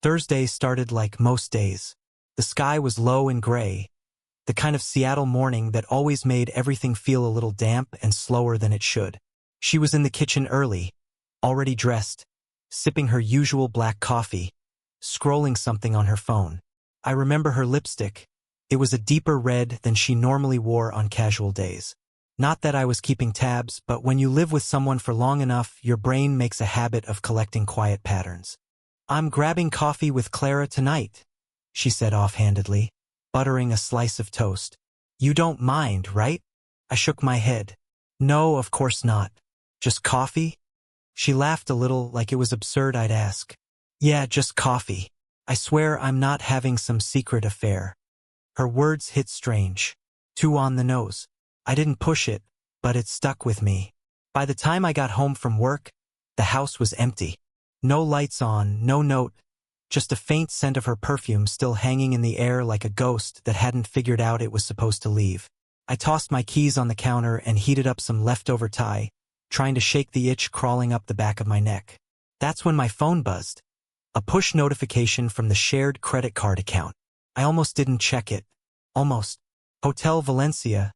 Thursday started like most days. The sky was low and gray, the kind of Seattle morning that always made everything feel a little damp and slower than it should. She was in the kitchen early, already dressed, sipping her usual black coffee, scrolling something on her phone. I remember her lipstick. It was a deeper red than she normally wore on casual days. Not that I was keeping tabs, but when you live with someone for long enough, your brain makes a habit of collecting quiet patterns. "I'm grabbing coffee with Clara tonight," she said offhandedly, buttering a slice of toast. "You don't mind, right?" I shook my head. "No, of course not. Just coffee?" She laughed a little, like it was absurd I'd ask. "Yeah, just coffee. I swear I'm not having some secret affair." Her words hit strange. Too on the nose. I didn't push it, but it stuck with me. By the time I got home from work, the house was empty. No lights on, no note, just a faint scent of her perfume still hanging in the air like a ghost that hadn't figured out it was supposed to leave. I tossed my keys on the counter and heated up some leftover Thai, trying to shake the itch crawling up the back of my neck. That's when my phone buzzed. A push notification from the shared credit card account. I almost didn't check it. Almost. Hotel Valencia,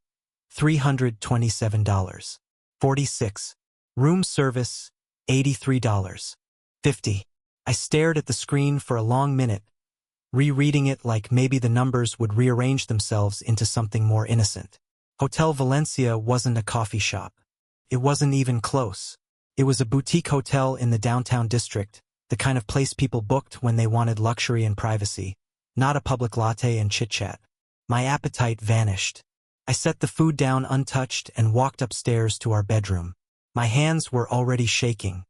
$327. 46. Room service, $83. 50. I stared at the screen for a long minute, rereading it like maybe the numbers would rearrange themselves into something more innocent. Hotel Valencia wasn't a coffee shop. It wasn't even close. It was a boutique hotel in the downtown district, the kind of place people booked when they wanted luxury and privacy, not a public latte and chit-chat. My appetite vanished. I set the food down untouched and walked upstairs to our bedroom. My hands were already shaking.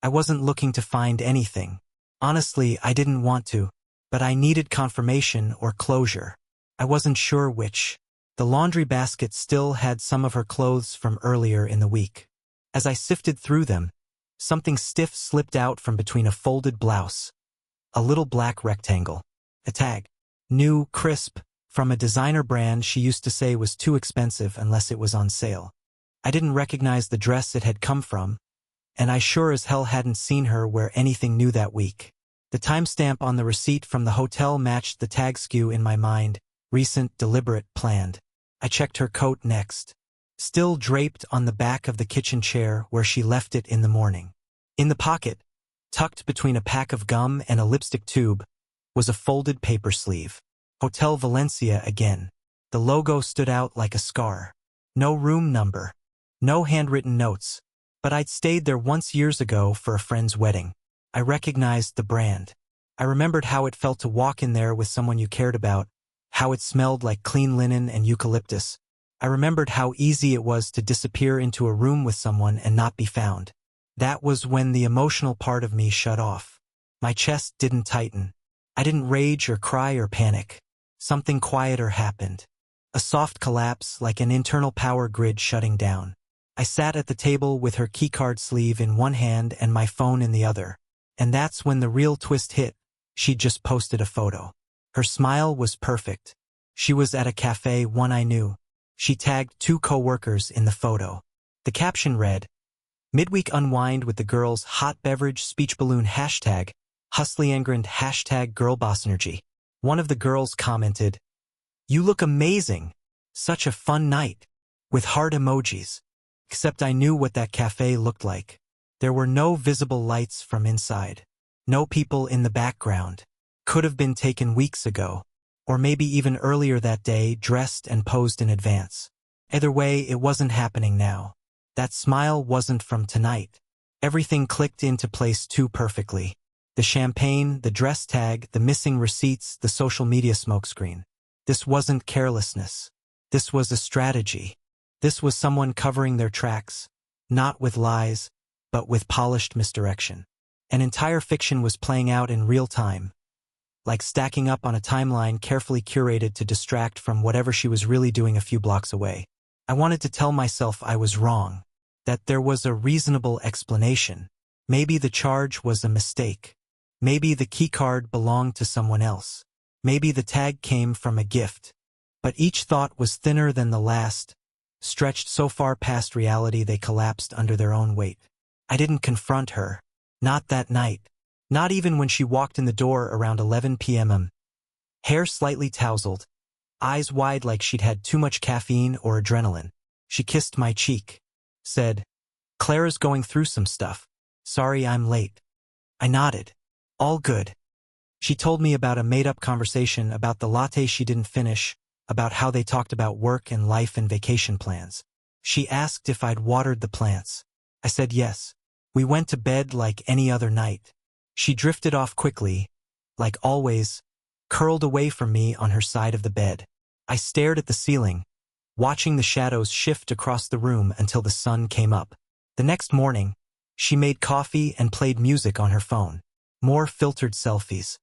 I wasn't looking to find anything. Honestly, I didn't want to, but I needed confirmation or closure. I wasn't sure which. The laundry basket still had some of her clothes from earlier in the week. As I sifted through them, something stiff slipped out from between a folded blouse. A little black rectangle. A tag. New, crisp, from a designer brand she used to say was too expensive unless it was on sale. I didn't recognize the dress it had come from, and I sure as hell hadn't seen her wear anything new that week. The timestamp on the receipt from the hotel matched the tag skew in my mind, recent, deliberate, planned. I checked her coat next. Still draped on the back of the kitchen chair where she left it in the morning. In the pocket, tucked between a pack of gum and a lipstick tube, was a folded paper sleeve. Hotel Valencia again. The logo stood out like a scar. No room number. No handwritten notes. But I'd stayed there once years ago for a friend's wedding. I recognized the brand. I remembered how it felt to walk in there with someone you cared about, how it smelled like clean linen and eucalyptus. I remembered how easy it was to disappear into a room with someone and not be found. That was when the emotional part of me shut off. My chest didn't tighten. I didn't rage or cry or panic. Something quieter happened. A soft collapse like an internal power grid shutting down. I sat at the table with her keycard sleeve in one hand and my phone in the other. And that's when the real twist hit. She'd just posted a photo. Her smile was perfect. She was at a cafe, one I knew. She tagged 2 co-workers in the photo. The caption read, "Midweek unwind with the girls, hot beverage, speech balloon, hashtag, hustlyangrind, hashtag girlbossenergy." One of the girls commented, "You look amazing. Such a fun night." With heart emojis. Except I knew what that cafe looked like. There were no visible lights from inside. No people in the background. Could have been taken weeks ago. Or maybe even earlier that day, dressed and posed in advance. Either way, it wasn't happening now. That smile wasn't from tonight. Everything clicked into place too perfectly. The champagne, the dress tag, the missing receipts, the social media smokescreen. This wasn't carelessness. This was a strategy. This was someone covering their tracks, not with lies, but with polished misdirection. An entire fiction was playing out in real time, like stacking up on a timeline carefully curated to distract from whatever she was really doing a few blocks away. I wanted to tell myself I was wrong, that there was a reasonable explanation. Maybe the charge was a mistake. Maybe the keycard belonged to someone else. Maybe the tag came from a gift. But each thought was thinner than the last, stretched so far past reality they collapsed under their own weight. I didn't confront her. Not that night. Not even when she walked in the door around 11 p.m. Hair slightly tousled, eyes wide like she'd had too much caffeine or adrenaline. She kissed my cheek, said, "Clara's going through some stuff. Sorry I'm late." I nodded. All good. She told me about a made-up conversation about the latte she didn't finish, about how they talked about work and life and vacation plans. She asked if I'd watered the plants. I said yes. We went to bed like any other night. She drifted off quickly, like always, curled away from me on her side of the bed. I stared at the ceiling, watching the shadows shift across the room until the sun came up. The next morning, she made coffee and played music on her phone. More filtered selfies.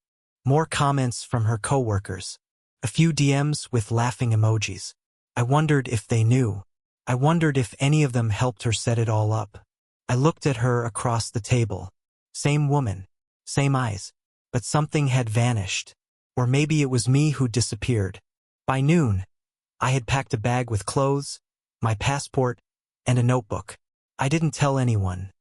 More comments from her coworkers. A few DMs with laughing emojis. I wondered if they knew. I wondered if any of them helped her set it all up. I looked at her across the table. Same woman. Same eyes. But something had vanished. Or maybe it was me who disappeared. By noon, I had packed a bag with clothes, my passport, and a notebook. I didn't tell anyone.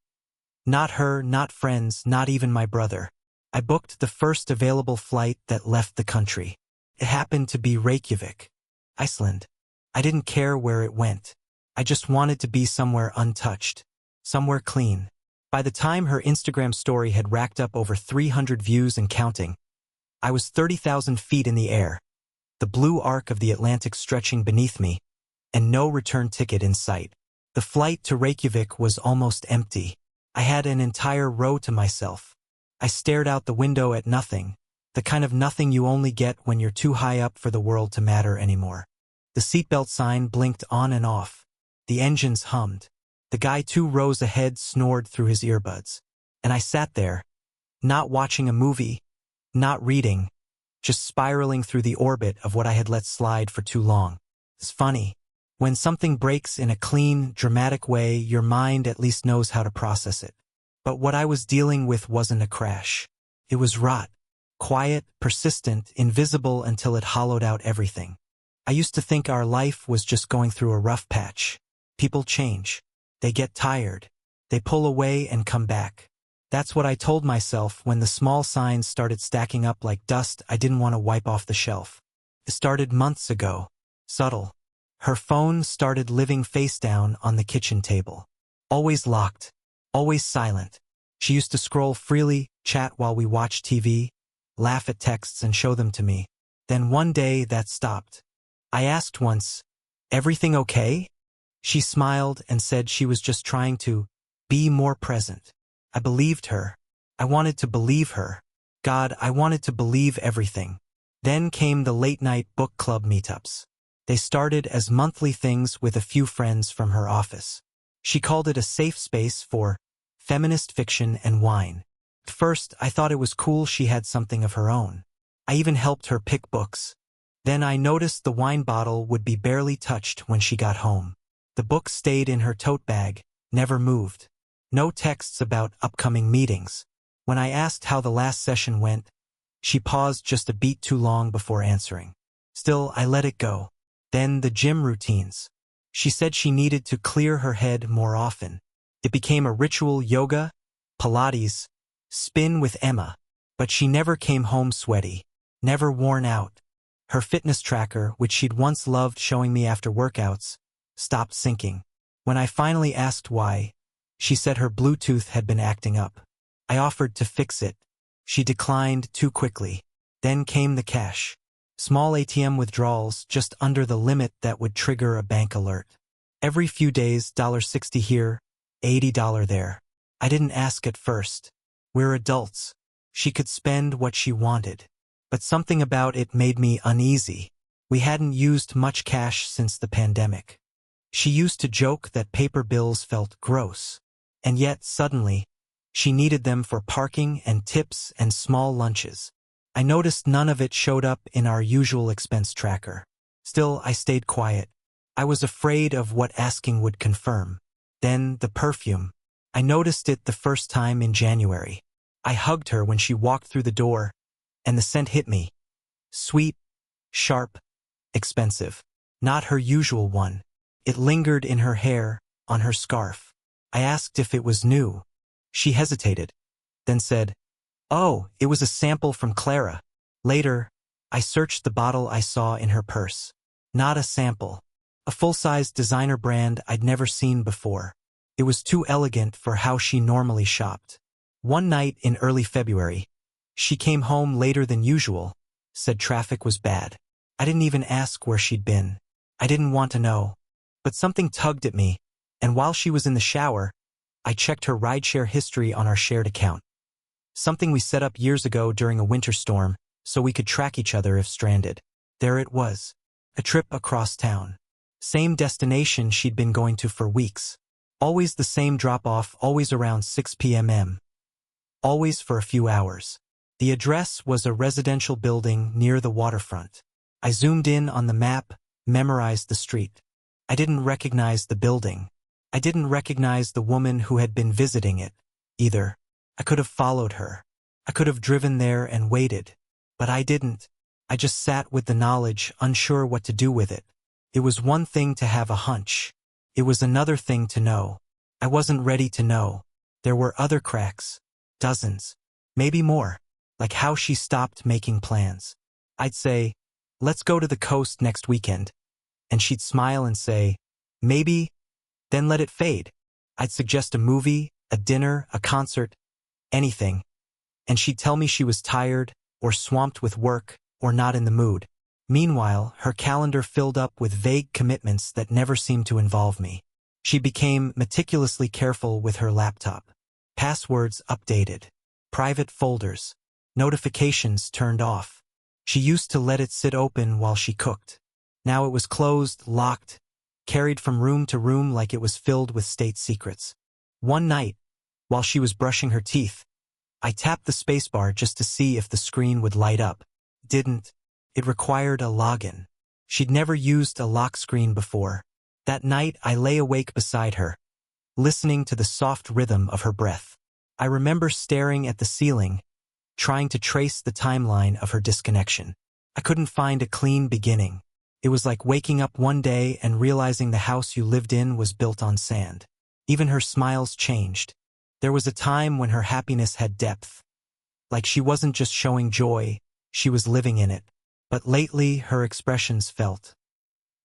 Not her, not friends, not even my brother. I booked the first available flight that left the country. It happened to be Reykjavik, Iceland. I didn't care where it went. I just wanted to be somewhere untouched. Somewhere clean. By the time her Instagram story had racked up over 300 views and counting, I was 30,000 feet in the air, the blue arc of the Atlantic stretching beneath me, and no return ticket in sight. The flight to Reykjavik was almost empty. I had an entire row to myself. I stared out the window at nothing, the kind of nothing you only get when you're too high up for the world to matter anymore. The seatbelt sign blinked on and off. The engines hummed. The guy 2 rows ahead snored through his earbuds. And I sat there, not watching a movie, not reading, just spiraling through the orbit of what I had let slide for too long. It's funny. When something breaks in a clean, dramatic way, your mind at least knows how to process it. But what I was dealing with wasn't a crash. It was rot. Quiet, persistent, invisible until it hollowed out everything. I used to think our life was just going through a rough patch. People change. They get tired. They pull away and come back. That's what I told myself when the small signs started stacking up like dust I didn't want to wipe off the shelf. It started months ago. Subtle. Her phone started living face down on the kitchen table. Always locked. Always silent. She used to scroll freely, chat while we watched TV, laugh at texts and show them to me. Then one day that stopped. I asked once, "Everything okay?" She smiled and said she was just trying to be more present. I believed her. I wanted to believe her. God, I wanted to believe everything. Then came the late-night book club meetups. They started as monthly things with a few friends from her office. She called it a safe space for feminist fiction and wine. At first, I thought it was cool she had something of her own. I even helped her pick books. Then I noticed the wine bottle would be barely touched when she got home. The book stayed in her tote bag, never moved. No texts about upcoming meetings. When I asked how the last session went, she paused just a beat too long before answering. Still, I let it go. Then the gym routines. She said she needed to clear her head more often. It became a ritual: yoga, Pilates, spin with Emma. But she never came home sweaty, never worn out. Her fitness tracker, which she'd once loved showing me after workouts, stopped syncing. When I finally asked why, she said her Bluetooth had been acting up. I offered to fix it. She declined too quickly. Then came the cash. Small ATM withdrawals just under the limit that would trigger a bank alert. Every few days, $60 here, $80 there. I didn't ask at first. We're adults. She could spend what she wanted. But something about it made me uneasy. We hadn't used much cash since the pandemic. She used to joke that paper bills felt gross. And yet, suddenly, she needed them for parking and tips and small lunches. I noticed none of it showed up in our usual expense tracker. Still, I stayed quiet. I was afraid of what asking would confirm. Then, the perfume. I noticed it the first time in January. I hugged her when she walked through the door, and the scent hit me. Sweet, sharp, expensive. Not her usual one. It lingered in her hair, on her scarf. I asked if it was new. She hesitated, then said, Oh, it was a sample from Clara. Later, I searched the bottle I saw in her purse. Not a sample. A full-size designer brand I'd never seen before. It was too elegant for how she normally shopped. One night in early February, she came home later than usual, said traffic was bad. I didn't even ask where she'd been. I didn't want to know. But something tugged at me, and while she was in the shower, I checked her rideshare history on our shared account. Something we set up years ago during a winter storm, so we could track each other if stranded. There it was. A trip across town. Same destination she'd been going to for weeks. Always the same drop-off, always around 6 p.m. Always for a few hours. The address was a residential building near the waterfront. I zoomed in on the map, memorized the street. I didn't recognize the building. I didn't recognize the woman who had been visiting it, either. I could have followed her. I could have driven there and waited. But I didn't. I just sat with the knowledge, unsure what to do with it. It was one thing to have a hunch. It was another thing to know. I wasn't ready to know. There were other cracks. Dozens. Maybe more. Like how she stopped making plans. I'd say, let's go to the coast next weekend. And she'd smile and say, maybe, then let it fade. I'd suggest a movie, a dinner, a concert, anything. And she'd tell me she was tired, or swamped with work, or not in the mood. Meanwhile, her calendar filled up with vague commitments that never seemed to involve me. She became meticulously careful with her laptop. Passwords updated. Private folders. Notifications turned off. She used to let it sit open while she cooked. Now it was closed, locked, carried from room to room like it was filled with state secrets. One night, while she was brushing her teeth, I tapped the spacebar just to see if the screen would light up. Didn't. It required a login. She'd never used a lock screen before. That night, I lay awake beside her, listening to the soft rhythm of her breath. I remember staring at the ceiling, trying to trace the timeline of her disconnection. I couldn't find a clean beginning. It was like waking up one day and realizing the house you lived in was built on sand. Even her smiles changed. There was a time when her happiness had depth. Like she wasn't just showing joy, she was living in it. But lately, her expressions felt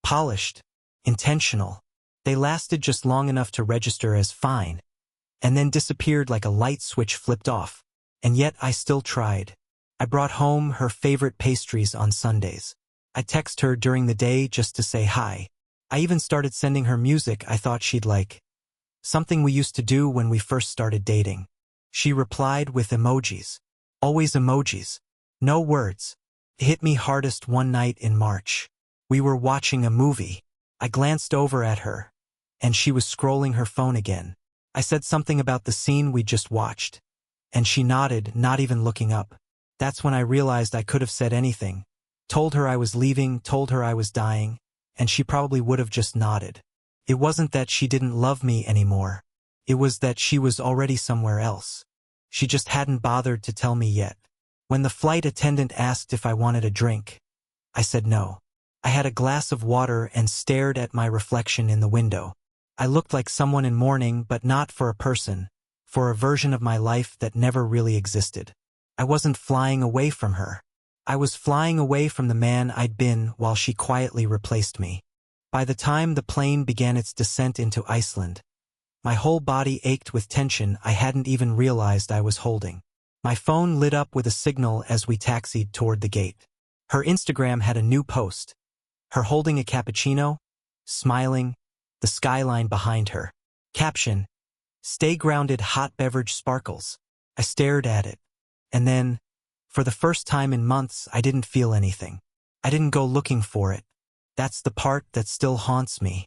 polished, intentional. They lasted just long enough to register as fine, and then disappeared like a light switch flipped off. And yet I still tried. I brought home her favorite pastries on Sundays. I text her during the day just to say hi. I even started sending her music I thought she'd like. Something we used to do when we first started dating. She replied with emojis. Always emojis. No words. It hit me hardest one night in March. We were watching a movie. I glanced over at her, and she was scrolling her phone again. I said something about the scene we just watched, and she nodded, not even looking up. That's when I realized I could have said anything. Told her I was leaving, told her I was dying, and she probably would have just nodded. It wasn't that she didn't love me anymore. It was that she was already somewhere else. She just hadn't bothered to tell me yet. When the flight attendant asked if I wanted a drink, I said no. I had a glass of water and stared at my reflection in the window. I looked like someone in mourning, but not for a person, for a version of my life that never really existed. I wasn't flying away from her. I was flying away from the man I'd been while she quietly replaced me. By the time the plane began its descent into Iceland, my whole body ached with tension I hadn't even realized I was holding. My phone lit up with a signal as we taxied toward the gate. Her Instagram had a new post. Her holding a cappuccino, smiling, the skyline behind her. Caption, "Stay grounded, hot beverage sparkles." I stared at it. And then, for the first time in months, I didn't feel anything. I didn't go looking for it. That's the part that still haunts me.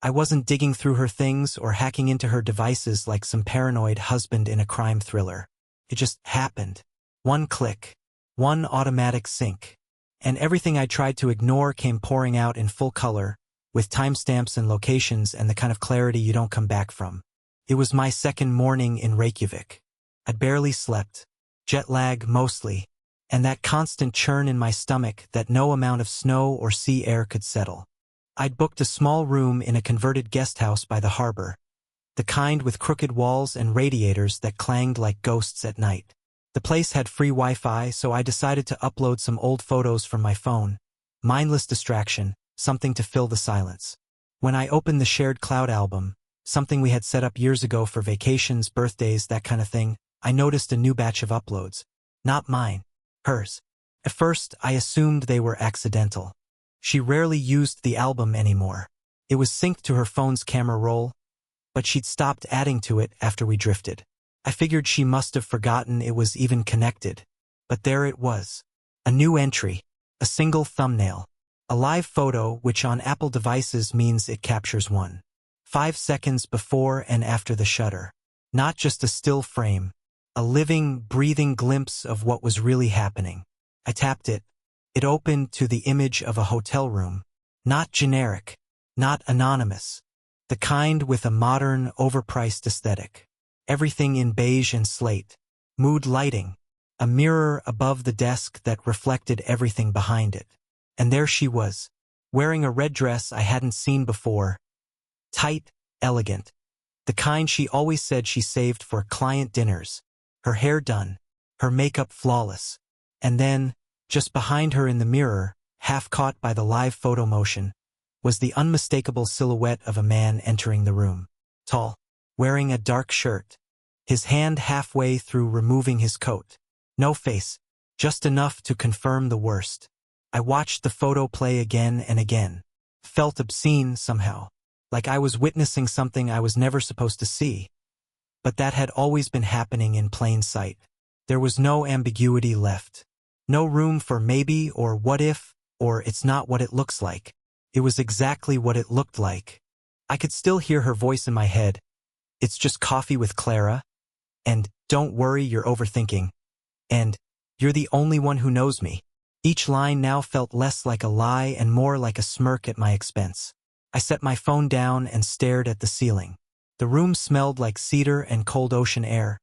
I wasn't digging through her things or hacking into her devices like some paranoid husband in a crime thriller. It just happened. One click. One automatic sync. And everything I tried to ignore came pouring out in full color, with timestamps and locations and the kind of clarity you don't come back from. It was my second morning in Reykjavik. I'd barely slept. Jet lag mostly. And that constant churn in my stomach that no amount of snow or sea air could settle. I'd booked a small room in a converted guest house by the harbor, the kind with crooked walls and radiators that clanged like ghosts at night. The place had free Wi-Fi, so I decided to upload some old photos from my phone. Mindless distraction, something to fill the silence. When I opened the shared cloud album, something we had set up years ago for vacations, birthdays, that kind of thing, I noticed a new batch of uploads. Not mine. Hers. At first, I assumed they were accidental. She rarely used the album anymore. It was synced to her phone's camera roll, but she'd stopped adding to it after we drifted. I figured she must have forgotten it was even connected. But there it was. A new entry. A single thumbnail. A live photo, which on Apple devices means it captures 1.5 seconds before and after the shutter. Not just a still frame. A living, breathing glimpse of what was really happening. I tapped it. It opened to the image of a hotel room. Not generic. Not anonymous. The kind with a modern, overpriced aesthetic. Everything in beige and slate. Mood lighting. A mirror above the desk that reflected everything behind it. And there she was, wearing a red dress I hadn't seen before. Tight, elegant. The kind she always said she saved for client dinners. Her hair done. Her makeup flawless. And then, just behind her in the mirror, half caught by the live photo motion, was the unmistakable silhouette of a man entering the room. Tall, wearing a dark shirt. His hand halfway through removing his coat. No face, just enough to confirm the worst. I watched the photo play again and again. Felt obscene somehow, like I was witnessing something I was never supposed to see. But that had always been happening in plain sight. There was no ambiguity left. No room for maybe or what if, or it's not what it looks like. It was exactly what it looked like. I could still hear her voice in my head. It's just coffee with Clara. And, don't worry, you're overthinking. And, you're the only one who knows me. Each line now felt less like a lie and more like a smirk at my expense. I set my phone down and stared at the ceiling. The room smelled like cedar and cold ocean air,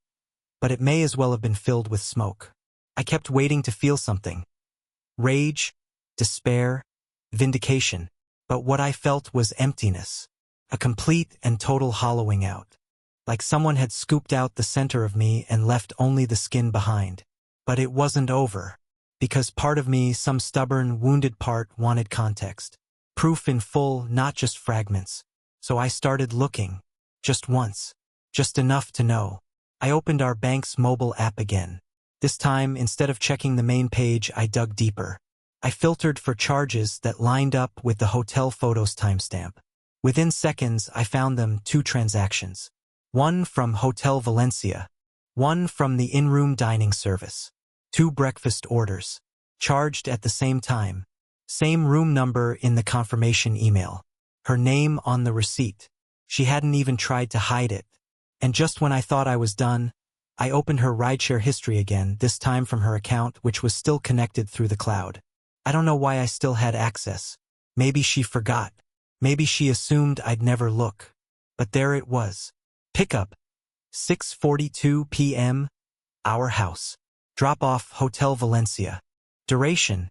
but it may as well have been filled with smoke. I kept waiting to feel something. Rage, despair, vindication. But what I felt was emptiness. A complete and total hollowing out. Like someone had scooped out the center of me and left only the skin behind. But it wasn't over. Because part of me, some stubborn, wounded part, wanted context. Proof in full, not just fragments. So I started looking. Just once. Just enough to know. I opened our bank's mobile app again. This time, instead of checking the main page, I dug deeper. I filtered for charges that lined up with the hotel photos timestamp. Within seconds, I found them 2 transactions. One from Hotel Valencia. One from the in-room dining service. 2 breakfast orders. Charged at the same time. Same room number in the confirmation email. Her name on the receipt. She hadn't even tried to hide it. And just when I thought I was done, I opened her rideshare history again, this time from her account, which was still connected through the cloud. I don't know why I still had access. Maybe she forgot. Maybe she assumed I'd never look. But there it was. Pickup. 6:42 p.m. Our house. Drop off Hotel Valencia. Duration.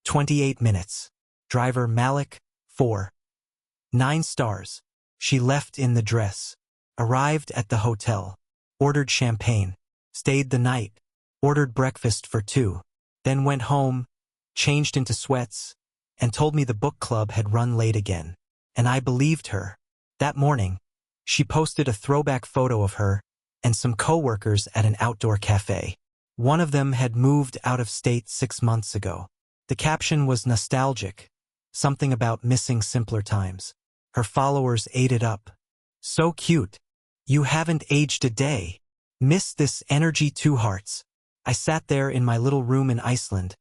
28 minutes. Driver Malik. 4. 9 stars. She left in the dress. Arrived at the hotel. Ordered champagne. Stayed the night. Ordered breakfast for 2. Then went home. Changed into sweats. And told me the book club had run late again. And I believed her. That morning, she posted a throwback photo of her and some coworkers at an outdoor cafe. One of them had moved out of state 6 months ago. The caption was nostalgic, something about missing simpler times. Her followers ate it up. So cute. You haven't aged a day. Miss this energy 2 hearts. I sat there in my little room in Iceland,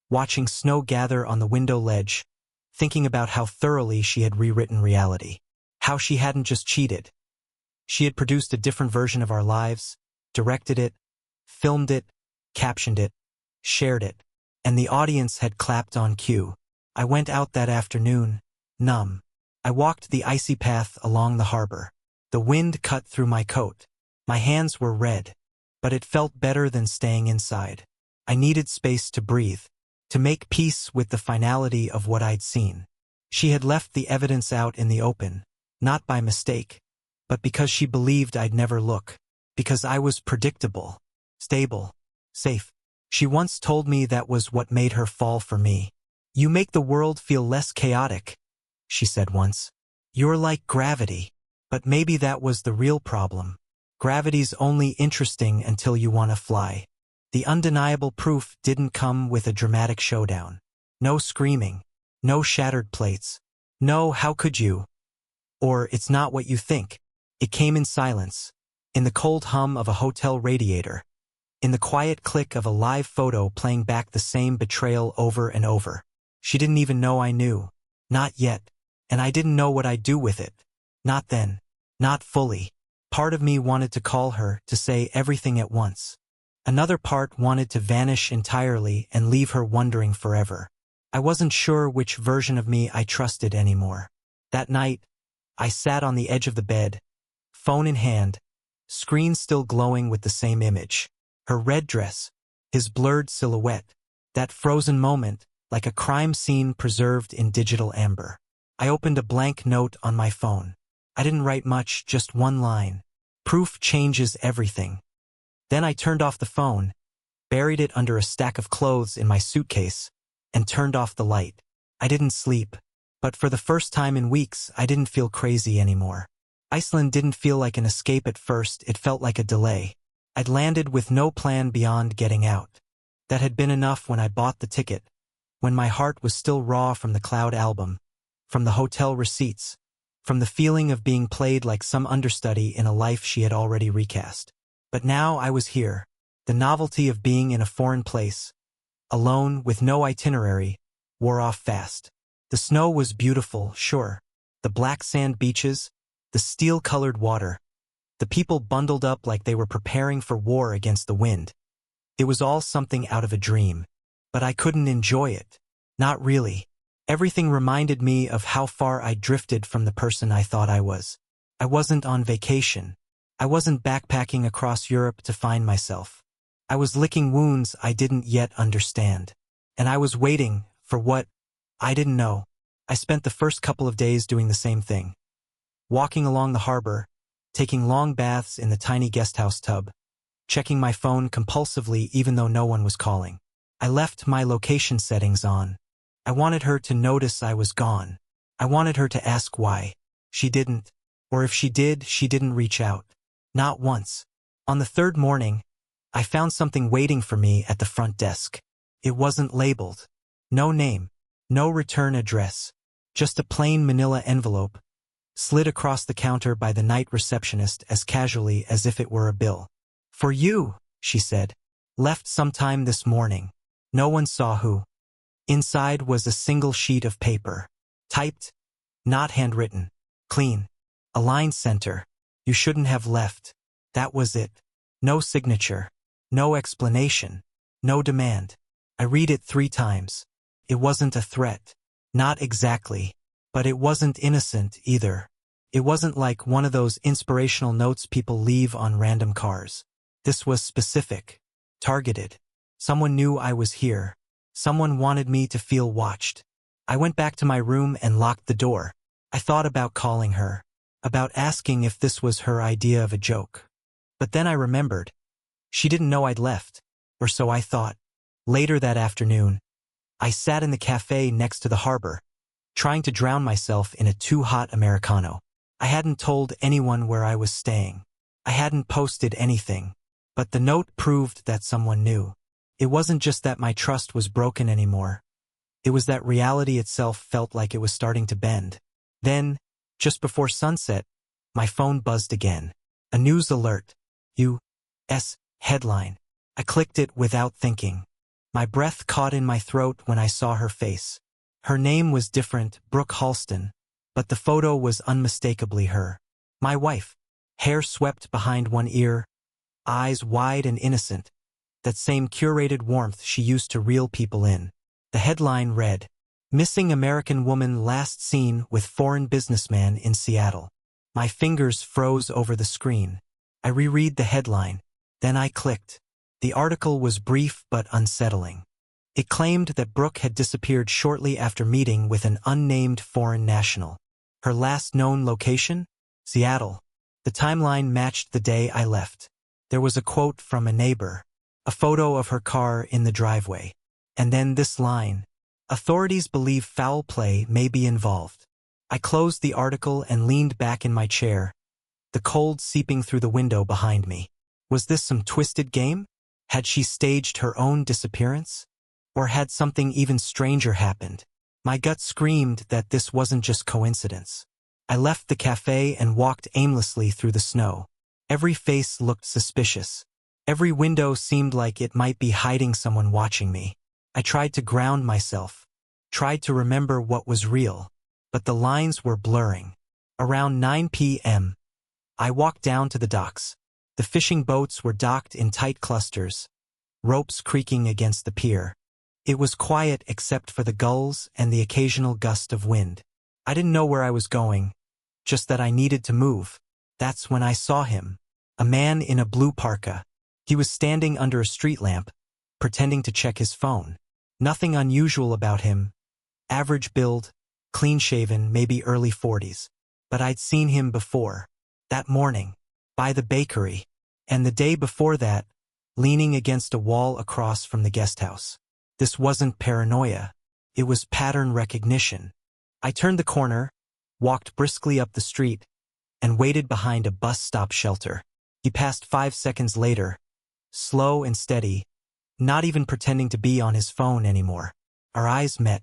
watching snow gather on the window ledge, thinking about how thoroughly she had rewritten reality. How she hadn't just cheated. She had produced a different version of our lives, directed it, filmed it, captioned it, shared it, and the audience had clapped on cue. I went out that afternoon, numb. I walked the icy path along the harbor. The wind cut through my coat. My hands were red, but it felt better than staying inside. I needed space to breathe, to make peace with the finality of what I'd seen. She had left the evidence out in the open, not by mistake, but because she believed I'd never look, because I was predictable, stable, Safe. She once told me that was what made her fall for me. You make the world feel less chaotic, she said once. You're like gravity. But maybe that was the real problem. Gravity's only interesting until you want to fly. The undeniable proof didn't come with a dramatic showdown. No screaming. No shattered plates. No, how could you? Or it's not what you think. It came in silence. In the cold hum of a hotel radiator. In the quiet click of a live photo playing back the same betrayal over and over. She didn't even know I knew. Not yet. And I didn't know what I'd do with it. Not then. Not fully. Part of me wanted to call her, to say everything at once. Another part wanted to vanish entirely and leave her wondering forever. I wasn't sure which version of me I trusted anymore. That night, I sat on the edge of the bed, phone in hand, screen still glowing with the same image. Her red dress, his blurred silhouette, that frozen moment, like a crime scene preserved in digital amber. I opened a blank note on my phone. I didn't write much, just one line. Proof changes everything. Then I turned off the phone, buried it under a stack of clothes in my suitcase, and turned off the light. I didn't sleep, but for the first time in weeks, I didn't feel crazy anymore. Iceland didn't feel like an escape at first, it felt like a delay. I'd landed with no plan beyond getting out. That had been enough when I bought the ticket, when my heart was still raw from the Cloud album, from the hotel receipts, from the feeling of being played like some understudy in a life she had already recast. But now I was here. The novelty of being in a foreign place, alone with no itinerary, wore off fast. The snow was beautiful, sure. The black sand beaches, the steel-colored water, the people bundled up like they were preparing for war against the wind. It was all something out of a dream. But I couldn't enjoy it. Not really. Everything reminded me of how far I drifted from the person I thought I was. I wasn't on vacation. I wasn't backpacking across Europe to find myself. I was licking wounds I didn't yet understand. And I was waiting for what I didn't know. I spent the first couple of days doing the same thing. Walking along the harbor, taking long baths in the tiny guesthouse tub, checking my phone compulsively even though no one was calling. I left my location settings on. I wanted her to notice I was gone. I wanted her to ask why. She didn't. Or if she did, she didn't reach out. Not once. On the third morning, I found something waiting for me at the front desk. It wasn't labeled. No name. No return address. Just a plain manila envelope, slid across the counter by the night receptionist as casually as if it were a bill. For you, she said. Left sometime this morning. No one saw who. Inside was a single sheet of paper. Typed, not handwritten. Clean. A line center. You shouldn't have left. That was it. No signature. No explanation. No demand. I read it 3 times. It wasn't a threat. Not exactly. But it wasn't innocent either. It wasn't like one of those inspirational notes people leave on random cars. This was specific. Targeted. Someone knew I was here. Someone wanted me to feel watched. I went back to my room and locked the door. I thought about calling her. About asking if this was her idea of a joke. But then I remembered. She didn't know I'd left. Or so I thought. Later that afternoon, I sat in the cafe next to the harbor, trying to drown myself in a too-hot Americano. I hadn't told anyone where I was staying. I hadn't posted anything. But the note proved that someone knew. It wasn't just that my trust was broken anymore. It was that reality itself felt like it was starting to bend. Then, just before sunset, my phone buzzed again. A news alert. U.S. headline. I clicked it without thinking. My breath caught in my throat when I saw her face. Her name was different, Brooke Halston, but the photo was unmistakably her. My wife. Hair swept behind one ear, eyes wide and innocent. That same curated warmth she used to reel people in. The headline read, Missing American Woman Last Seen with Foreign Businessman in Seattle. My fingers froze over the screen. I reread the headline. Then I clicked. The article was brief but unsettling. It claimed that Brooke had disappeared shortly after meeting with an unnamed foreign national. Her last known location? Seattle. The timeline matched the day I left. There was a quote from a neighbor. a photo of her car in the driveway. And then this line: authorities believe foul play may be involved. I closed the article and leaned back in my chair, the cold seeping through the window behind me. Was this some twisted game? Had she staged her own disappearance? Or had something even stranger happened? My gut screamed that this wasn't just coincidence. I left the cafe and walked aimlessly through the snow. Every face looked suspicious. Every window seemed like it might be hiding someone watching me. I tried to ground myself, tried to remember what was real, but the lines were blurring. Around 9 p.m., I walked down to the docks. The fishing boats were docked in tight clusters, ropes creaking against the pier. It was quiet except for the gulls and the occasional gust of wind. I didn't know where I was going, just that I needed to move. That's when I saw him, a man in a blue parka. He was standing under a street lamp, pretending to check his phone. Nothing unusual about him. Average build, clean-shaven, maybe early 40s. But I'd seen him before. That morning, by the bakery, and the day before that, leaning against a wall across from the guest house. This wasn't paranoia. It was pattern recognition. I turned the corner, walked briskly up the street, and waited behind a bus stop shelter. He passed 5 seconds later, slow and steady, not even pretending to be on his phone anymore. Our eyes met,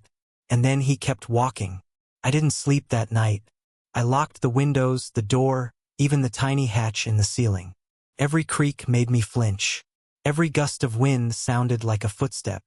and then he kept walking. I didn't sleep that night. I locked the windows, the door, even the tiny hatch in the ceiling. Every creak made me flinch. Every gust of wind sounded like a footstep.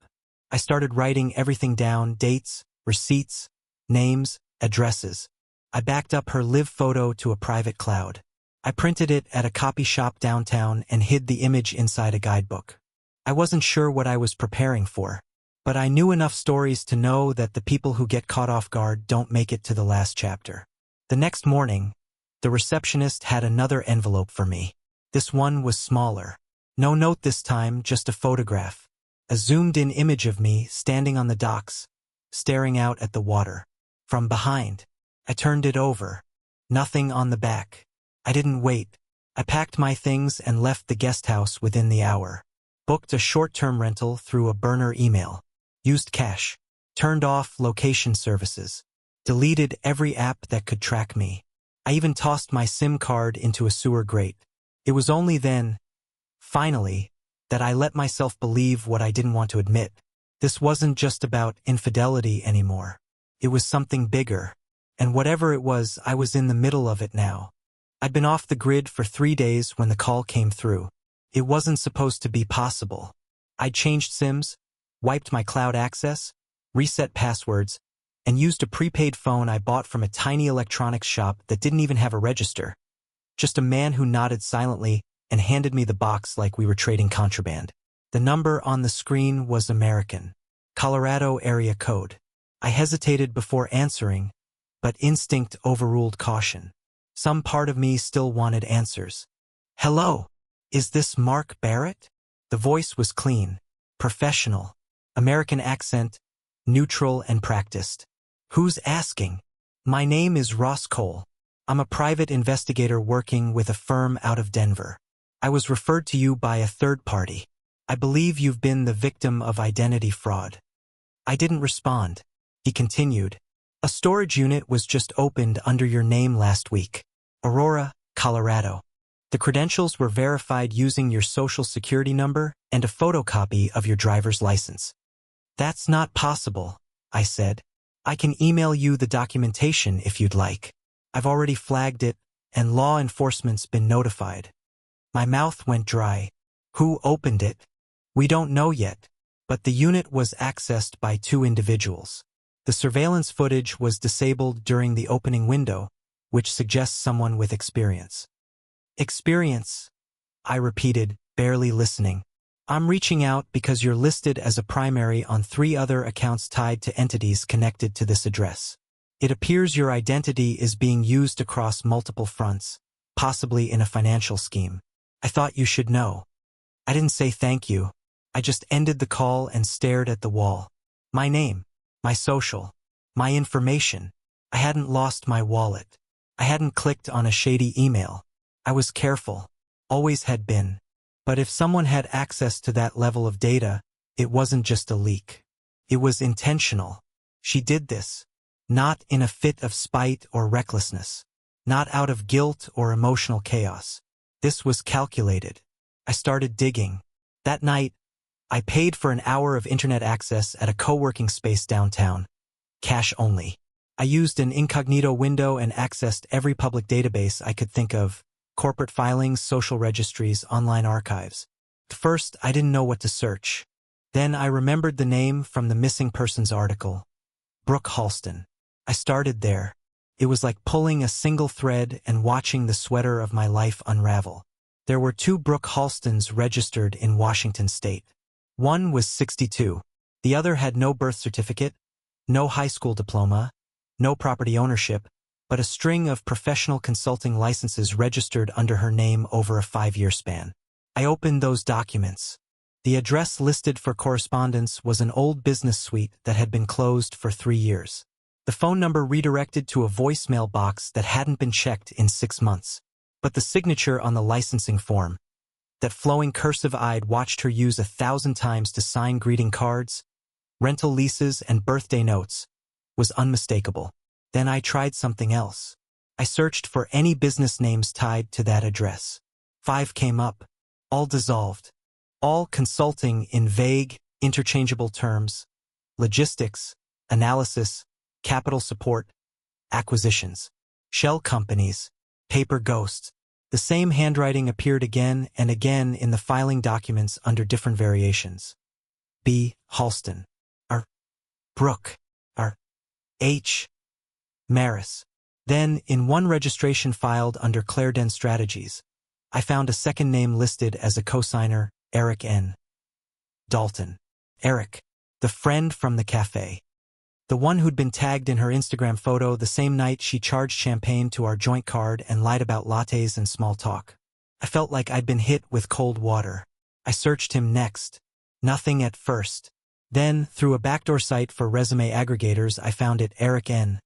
I started writing everything down: dates, receipts, names, addresses. I backed up her live photo to a private cloud. I printed it at a copy shop downtown and hid the image inside a guidebook. I wasn't sure what I was preparing for, but I knew enough stories to know that the people who get caught off guard don't make it to the last chapter. The next morning, the receptionist had another envelope for me. This one was smaller. No note this time, just a photograph. A zoomed-in image of me standing on the docks, staring out at the water. From behind, I turned it over. Nothing on the back. I didn't wait. I packed my things and left the guest house within the hour. Booked a short-term rental through a burner email. Used cash. Turned off location services. Deleted every app that could track me. I even tossed my SIM card into a sewer grate. It was only then, finally, that I let myself believe what I didn't want to admit. This wasn't just about infidelity anymore. It was something bigger. And whatever it was, I was in the middle of it now. I'd been off the grid for 3 days when the call came through. It wasn't supposed to be possible. I'd changed SIMs, wiped my cloud access, reset passwords, and used a prepaid phone I bought from a tiny electronics shop that didn't even have a register. Just a man who nodded silently and handed me the box like we were trading contraband. The number on the screen was American, Colorado area code. I hesitated before answering, but instinct overruled caution. Some part of me still wanted answers. Hello, is this Mark Barrett? The voice was clean, professional, American accent, neutral and practiced. Who's asking? My name is Ross Cole. I'm a private investigator working with a firm out of Denver. I was referred to you by a third party. I believe you've been the victim of identity fraud. I didn't respond. He continued. A storage unit was just opened under your name last week. Aurora, Colorado. The credentials were verified using your social security number and a photocopy of your driver's license. That's not possible, I said. I can email you the documentation if you'd like. I've already flagged it, and law enforcement's been notified. My mouth went dry. Who opened it? We don't know yet, but the unit was accessed by 2 individuals. The surveillance footage was disabled during the opening window, which suggests someone with experience. Experience, I repeated, barely listening. I'm reaching out because you're listed as a primary on 3 other accounts tied to entities connected to this address. It appears your identity is being used across multiple fronts, possibly in a financial scheme. I thought you should know. I didn't say thank you. I just ended the call and stared at the wall. My name, my social, my information. I hadn't lost my wallet. I hadn't clicked on a shady email. I was careful, always had been. But if someone had access to that level of data, it wasn't just a leak. It was intentional. She did this, not in a fit of spite or recklessness, not out of guilt or emotional chaos. This was calculated. I started digging. That night, I paid for an hour of internet access at a co-working space downtown, cash only. I used an incognito window and accessed every public database I could think of: corporate filings, social registries, online archives. At first, I didn't know what to search. Then I remembered the name from the missing persons article: Brooke Halston. I started there. It was like pulling a single thread and watching the sweater of my life unravel. There were 2 Brooke Halstons registered in Washington state. One was 62. The other had no birth certificate, no high school diploma, no property ownership, but a string of professional consulting licenses registered under her name over a 5-year span. I opened those documents. The address listed for correspondence was an old business suite that had been closed for 3 years. The phone number redirected to a voicemail box that hadn't been checked in 6 months. But the signature on the licensing form, that flowing cursive I'd watched her use 1,000 times to sign greeting cards, rental leases, and birthday notes, was unmistakable. Then I tried something else. I searched for any business names tied to that address. 5 came up, all dissolved, all consulting in vague, interchangeable terms: logistics, analysis, capital support, acquisitions, shell companies, paper ghosts. The same handwriting appeared again and again in the filing documents under different variations. B. Halston. R. Brooke. R. H. Maris. Then, in one registration filed under Clareden Strategies, I found a second name listed as a cosigner: Eric N. Dalton. Eric, the friend from the cafe. The one who'd been tagged in her Instagram photo the same night she charged champagne to our joint card and lied about lattes and small talk. I felt like I'd been hit with cold water. I searched him next. Nothing at first. Then, through a backdoor site for resume aggregators, I found it: Eric N.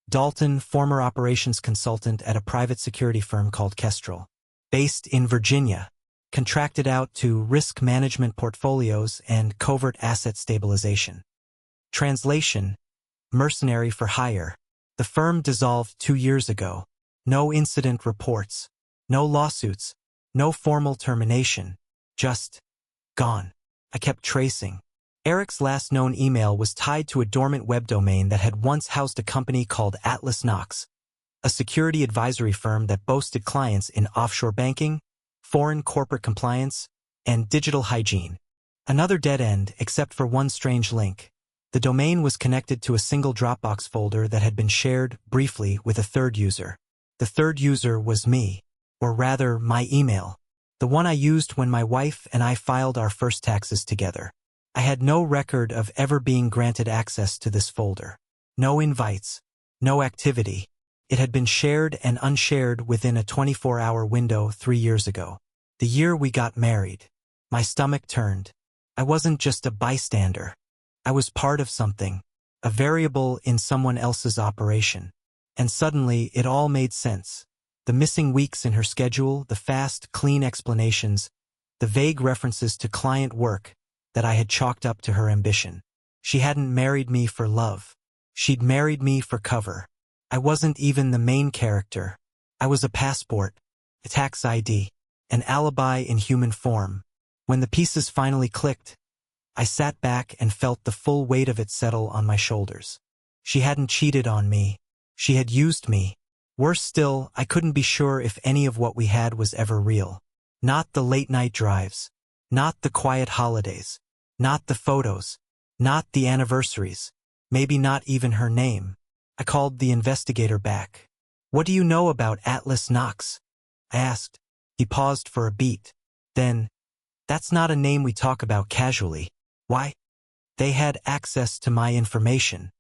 Dalton, former operations consultant at a private security firm called Kestrel, based in Virginia, contracted out to risk management portfolios and covert asset stabilization. Translation: mercenary for hire. The firm dissolved 2 years ago. No incident reports. No lawsuits. No formal termination. Just gone. I kept tracing. Eric's last known email was tied to a dormant web domain that had once housed a company called Atlas Knox, a security advisory firm that boasted clients in offshore banking, foreign corporate compliance, and digital hygiene. Another dead end, except for one strange link. The domain was connected to a single Dropbox folder that had been shared, briefly, with a third user. The third user was me, or rather, my email, the one I used when my wife and I filed our first taxes together. I had no record of ever being granted access to this folder. No invites, no activity. It had been shared and unshared within a 24-hour window 3 years ago. The year we got married. My stomach turned. I wasn't just a bystander. I was part of something, a variable in someone else's operation. And suddenly, it all made sense. The missing weeks in her schedule, the fast, clean explanations, the vague references to client work that I had chalked up to her ambition. She hadn't married me for love. She'd married me for cover. I wasn't even the main character. I was a passport, a tax ID, an alibi in human form. When the pieces finally clicked, I sat back and felt the full weight of it settle on my shoulders. She hadn't cheated on me. She had used me. Worse still, I couldn't be sure if any of what we had was ever real. Not the late-night drives. Not the quiet holidays. Not the photos. Not the anniversaries. Maybe not even her name. I called the investigator back. "What do you know about Atlas Knox?" I asked. He paused for a beat. Then, "That's not a name we talk about casually." "Why?" "They had access to my information.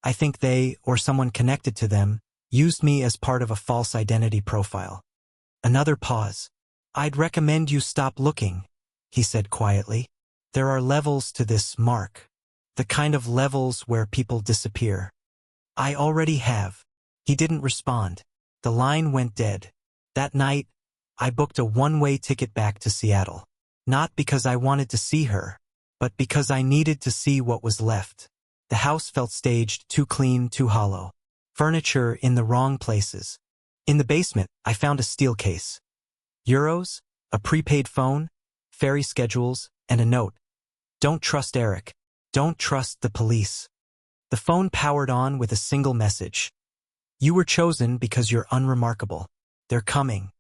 I think they, or someone connected to them, used me as part of a false identity profile." Another pause. "I'd recommend you stop looking," he said quietly. "There are levels to this, Mark. The kind of levels where people disappear." "I already have." He didn't respond. The line went dead. That night, I booked a one-way ticket back to Seattle. Not because I wanted to see her, but because I needed to see what was left. The house felt staged, too clean, too hollow. Furniture in the wrong places. In the basement, I found a steel case. Euros, a prepaid phone, ferry schedules, and a note. Don't trust Eric. Don't trust the police. The phone powered on with a single message. You were chosen because you're unremarkable. They're coming.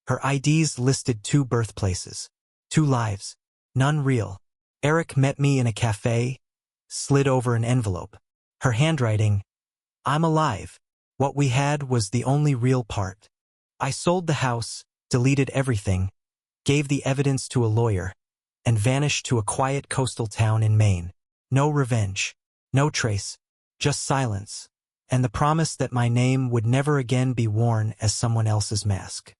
Her IDs listed 2 birthplaces, 2 lives, none real. Eric met me in a cafe, slid over an envelope. Her handwriting, I'm alive. What we had was the only real part. I sold the house, deleted everything, gave the evidence to a lawyer, and vanished to a quiet coastal town in Maine. No revenge, no trace, just silence, and the promise that my name would never again be worn as someone else's mask.